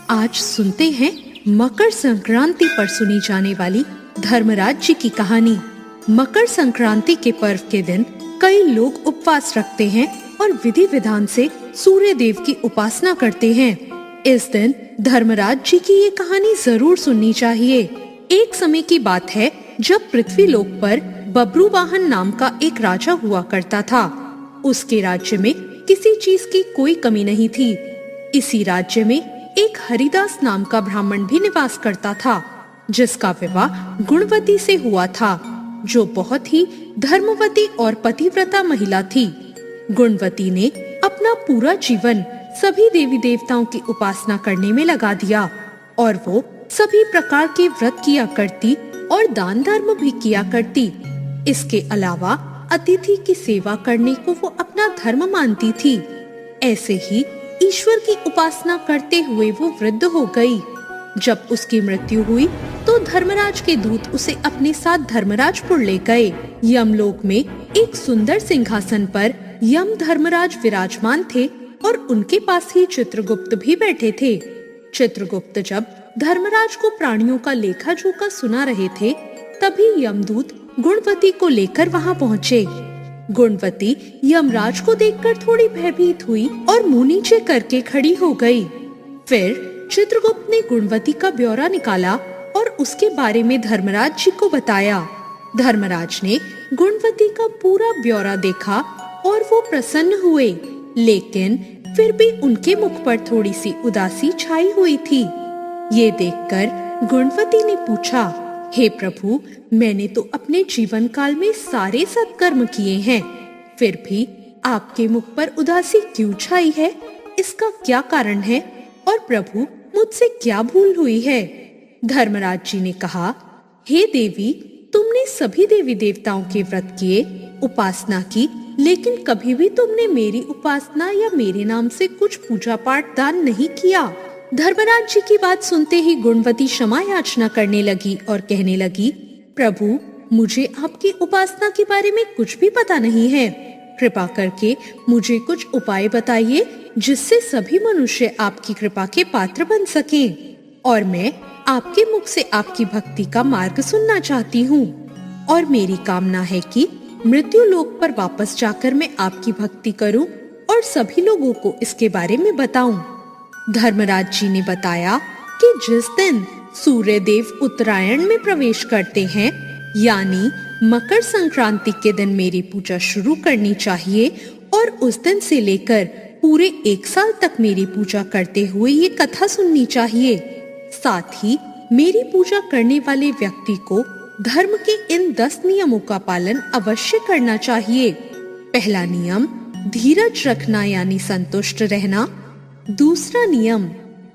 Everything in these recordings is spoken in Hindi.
आज सुनते हैं मकर संक्रांति पर सुनी जाने वाली धर्मराज जी की कहानी। मकर संक्रांति के पर्व के दिन कई लोग उपवास रखते हैं और विधि विधान से सूर्य देव की उपासना करते हैं। इस दिन धर्मराज जी की ये कहानी जरूर सुननी चाहिए। एक समय की बात है जब पृथ्वी लोक पर बब्रुवाहन नाम का एक राजा हुआ करता था। उसके राज्य में किसी चीज की कोई कमी नहीं थी। इसी राज्य में एक हरिदास नाम का ब्राह्मण भी निवास करता था, जिसका विवाह गुणवती से हुआ था, जो बहुत ही धर्मवती और पतिव्रता महिला थी। गुणवती ने अपना पूरा जीवन सभी देवी देवताओं की उपासना करने में लगा दिया और वो सभी प्रकार के व्रत किया करती और दान धर्म भी किया करती। इसके अलावा अतिथि की सेवा करने को वो अपना धर्म मानती थी। ऐसे ही ईश्वर की उपासना करते हुए वो वृद्ध हो गई। जब उसकी मृत्यु हुई तो धर्मराज के दूत उसे अपने साथ धर्मराजपुर ले गए। यमलोक में एक सुंदर सिंहासन पर यम धर्मराज विराजमान थे और उनके पास ही चित्रगुप्त भी बैठे थे। चित्रगुप्त जब धर्मराज को प्राणियों का लेखा जोखा सुना रहे थे, तभी यमदूत गुणवती को लेकर वहां पहुँचे। गुणवती यमराज को देखकर थोड़ी भयभीत हुई और मुंह नीचे करके खड़ी हो गई। फिर चित्रगुप्त ने गुणवती का ब्यौरा निकाला और उसके बारे में धर्मराज जी को बताया। धर्मराज ने गुणवती का पूरा ब्यौरा देखा और वो प्रसन्न हुए, लेकिन फिर भी उनके मुख पर थोड़ी सी उदासी छाई हुई थी। ये देखकर गुणवती ने पूछा, हे प्रभु, मैंने तो अपने जीवन काल में सारे सत्कर्म किए हैं, फिर भी आपके मुख पर उदासी क्यों छाई है? इसका क्या कारण है? और प्रभु, मुझसे क्या भूल हुई है? धर्मराज जी ने कहा, हे देवी, तुमने सभी देवी देवताओं के व्रत किए, उपासना की, लेकिन कभी भी तुमने मेरी उपासना या मेरे नाम से कुछ पूजा पाठ दान नहीं किया। धर्मराज जी की बात सुनते ही गुणवती क्षमा याचना करने लगी और कहने लगी, प्रभु, मुझे आपकी उपासना के बारे में कुछ भी पता नहीं है। कृपा करके मुझे कुछ उपाय बताइए जिससे सभी मनुष्य आपकी कृपा के पात्र बन सकें, और मैं आपके मुख से आपकी भक्ति का मार्ग सुनना चाहती हूँ। और मेरी कामना है कि मृत्यु लोक पर वापस जाकर मैं आपकी भक्ति करूँ और सभी लोगों को इसके बारे में बताऊं। धर्मराज जी ने बताया कि जिस दिन सूर्य देव उत्तरायण में प्रवेश करते हैं, यानी मकर संक्रांति के दिन मेरी पूजा शुरू करनी चाहिए और उस दिन से लेकर पूरे 1 साल तक मेरी पूजा करते हुए ये कथा सुननी चाहिए। साथ ही मेरी पूजा करने वाले व्यक्ति को धर्म के इन 10 नियमों का पालन अवश्य करना चाहिए। पहला नियम, धीरज रखना यानी संतुष्ट रहना। दूसरा नियम,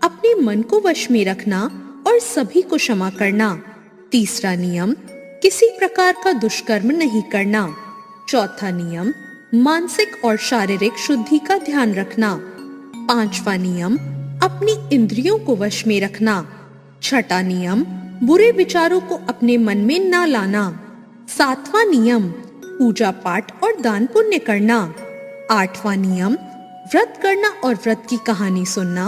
अपने मन को वश में रखना और सभी को क्षमा करना। तीसरा नियम, किसी प्रकार का दुष्कर्म नहीं करना। चौथा नियम, मानसिक और शारीरिक शुद्धि का ध्यान रखना। पांचवा नियम, अपनी इंद्रियों को वश में रखना। छठा नियम, बुरे विचारों को अपने मन में न लाना। सातवां नियम, पूजा पाठ और दान पुण्य करना। आठवां नियम, व्रत करना और व्रत की कहानी सुनना।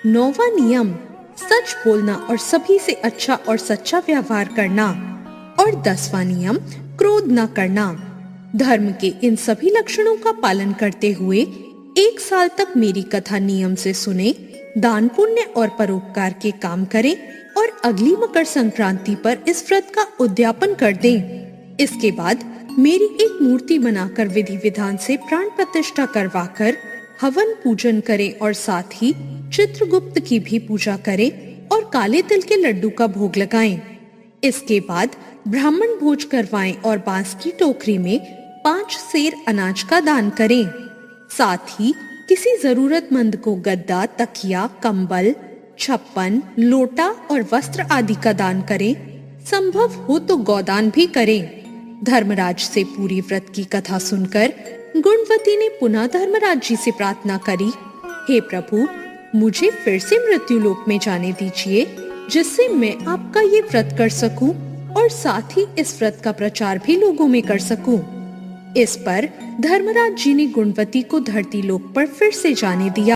9वां नियम, सच बोलना और सभी से अच्छा और सच्चा व्यवहार करना। और 10वां नियम, क्रोध न करना। धर्म के इन सभी लक्षणों का पालन करते हुए 1 साल तक मेरी कथा नियम से सुने, दान पुण्य और परोपकार के काम करें और अगली मकर संक्रांति पर इस व्रत का उद्यापन कर दें। इसके बाद मेरी एक मूर्ति बनाकर विधि विधान से प्राण प्रतिष्ठा करवाकर हवन पूजन करें और साथ ही चित्रगुप्त की भी पूजा करें और काले तिल के लड्डू का भोग लगाएं। इसके बाद ब्राह्मण भोज करवाएं और बांस की टोकरी में 5 सेर अनाज का दान करें। साथ ही किसी जरूरतमंद को गद्दा, तकिया, कंबल, छप्पन, लोटा और वस्त्र आदि का दान करें। संभव हो तो गौदान भी करें। धर्मराज से पूरी व्रत की कथा सुनकर गुणवती ने पुनः धर्मराज जी से प्रार्थना करी, हे प्रभु, मुझे फिर से मृत्यु लोक में जाने दीजिए, जिससे मैं आपका ये व्रत कर सकूं और साथ ही इस व्रत का प्रचार भी लोगों में कर सकूं। इस पर धर्मराज जी ने गुणवती को धरती लोक पर फिर से जाने दिया।